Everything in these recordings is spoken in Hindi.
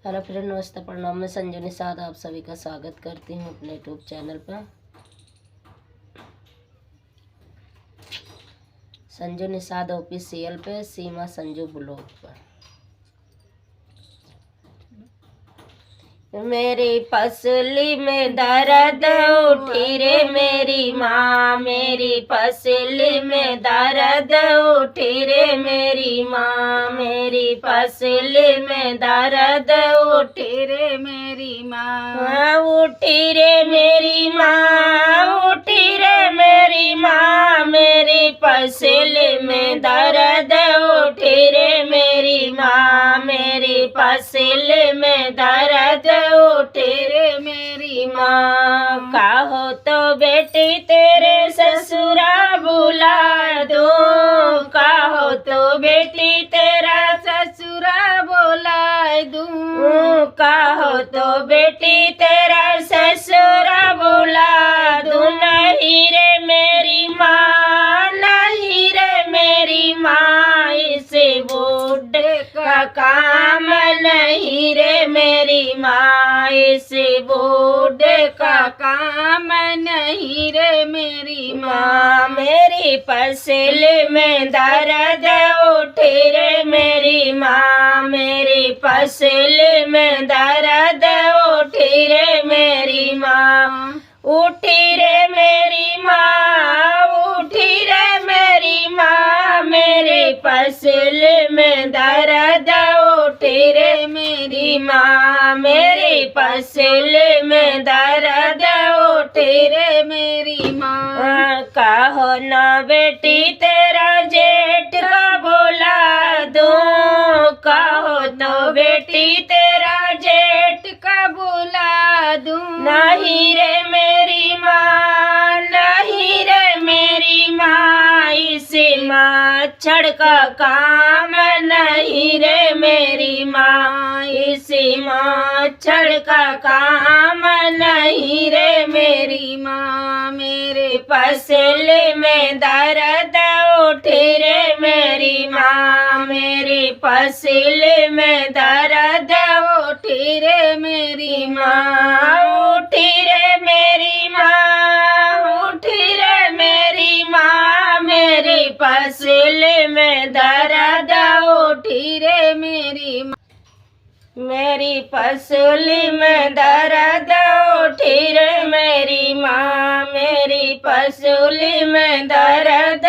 हेलो फ्रेंड, नमस्ते, प्रणाम। मैं संजू निषाद आप सभी का स्वागत करती हूँ अपने यूट्यूब चैनल पर। संजू निषाद ऑफिशियल पे, सीमा संजू ब्लॉग पर। मेरी पसली में दर्द उठी रे मेरी माँ, मेरी पसली में दर्द उठी रे मेरी माँ, मेरी पसली में दर्द उठी रे मेरी माँ, उठी रे मेरी माँ, उठी रे मेरी माँ, मेरी पसली में दर्द उठी रे मेरी माँ, मेरी पसली में दर्द उठी रे मेरी माँ। कहो तो बेटी तेरे ससुरा बुला दूँ, कहो तो बेटी तेरा ससुरा बुला दूँ, कहो तो बेटी तेरा ससुरा बुला दूँ। नहीं रे मेरी माँ, नहीं रे मेरी माँ, इसे बूढ़े का काम नहीं रे मेरी माँ, इसे बूढ़े का काम नहीं रे मेरी माँ। मेरी पसली में दर्द उठी रे मेरी माँ, मेरी पसली में दर्द उठी रे मेरी माँ, उठी रे मेरी माँ, उठी रे मेरी माँ, मेरी पसली में दर्द उठी रे मेरी माँ, मेरी पसली में दर्द उठी रे मेरी माँ। कहो ना बेटी तेरा जेठ का बुला दूँ, कहो तो बेटी तेरा जेठ का बुला दूँ। नहीं रे मेरी माँ, नहीं रे मेरी माँ, इसे मच्छर का काम नहीं रे मेरी माँ, इसे मच्छर का काम नहीं रे मेरी माँ। मेरे पसली में दर्द उठी रे मेरी माँ, मेरी पसली में दर्द उठी रे मेरी माँ, उठी रे मेरी माँ, उठी रे मेरी माँ, मेरी पसली में दर्द उठी रे मेरी माँ, मेरी पसली में दर्द उठी रे मेरी माँ, मेरी पसली में दर्द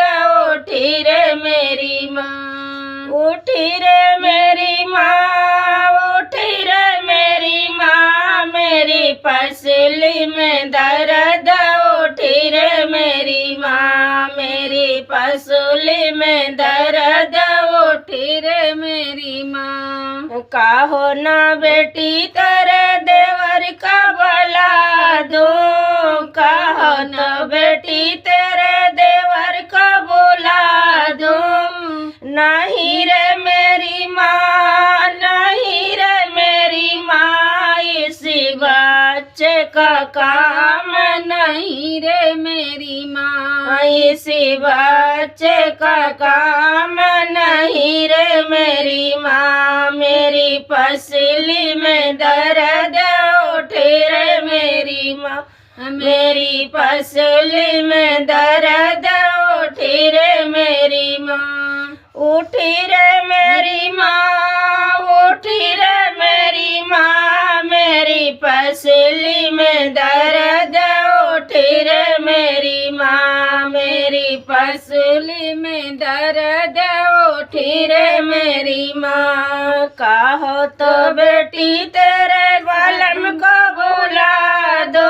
उठी रे मेरी माँ, उठी रे मेरी माँ, उठी रे मेरी माँ, मेरी पसली में दर्द उठी रे मेरी माँ, मेरी पसली में दर्द उठी रे मेरी माँ। कहो ना बेटी तेरे देवर का बुला दूँ, कहो तो बेटी तेरे देवर का बुला दूँ। नहीं रे मेरी माँ, नहीं रे मेरी माँ, इसी बच्चे का काम नहीं रे मेरी माँ, इसी बच्चे का काम नहीं रे मेरी माँ। मेरी पसली में दर्द उठी रे मेरी माँ, मेरी पसली में दर्द उठी रे मेरी माँ, उठी रे मेरी माँ, उठी रे मेरी माँ, मेरी पसली में दर्द उठी रे मेरी माँ, मेरी पसली में दर्द उठी रे मेरी माँ। कहो तो बेटी तेरे बालम को बुला दो,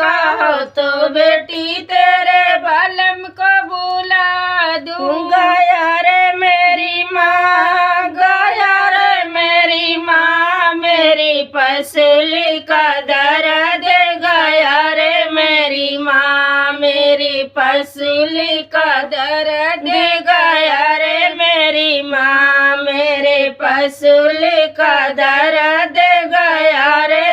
कहो तो बेटी तेरे बालम को बुला दूँ। गया रे मेरी माँ, गया रे मेरी माँ, मेरी पसली का दर्द गया रे मेरी माँ, मेरी पसली का दर्द गया रे मेरी माँ, मेरे पसली का दर्द गया रे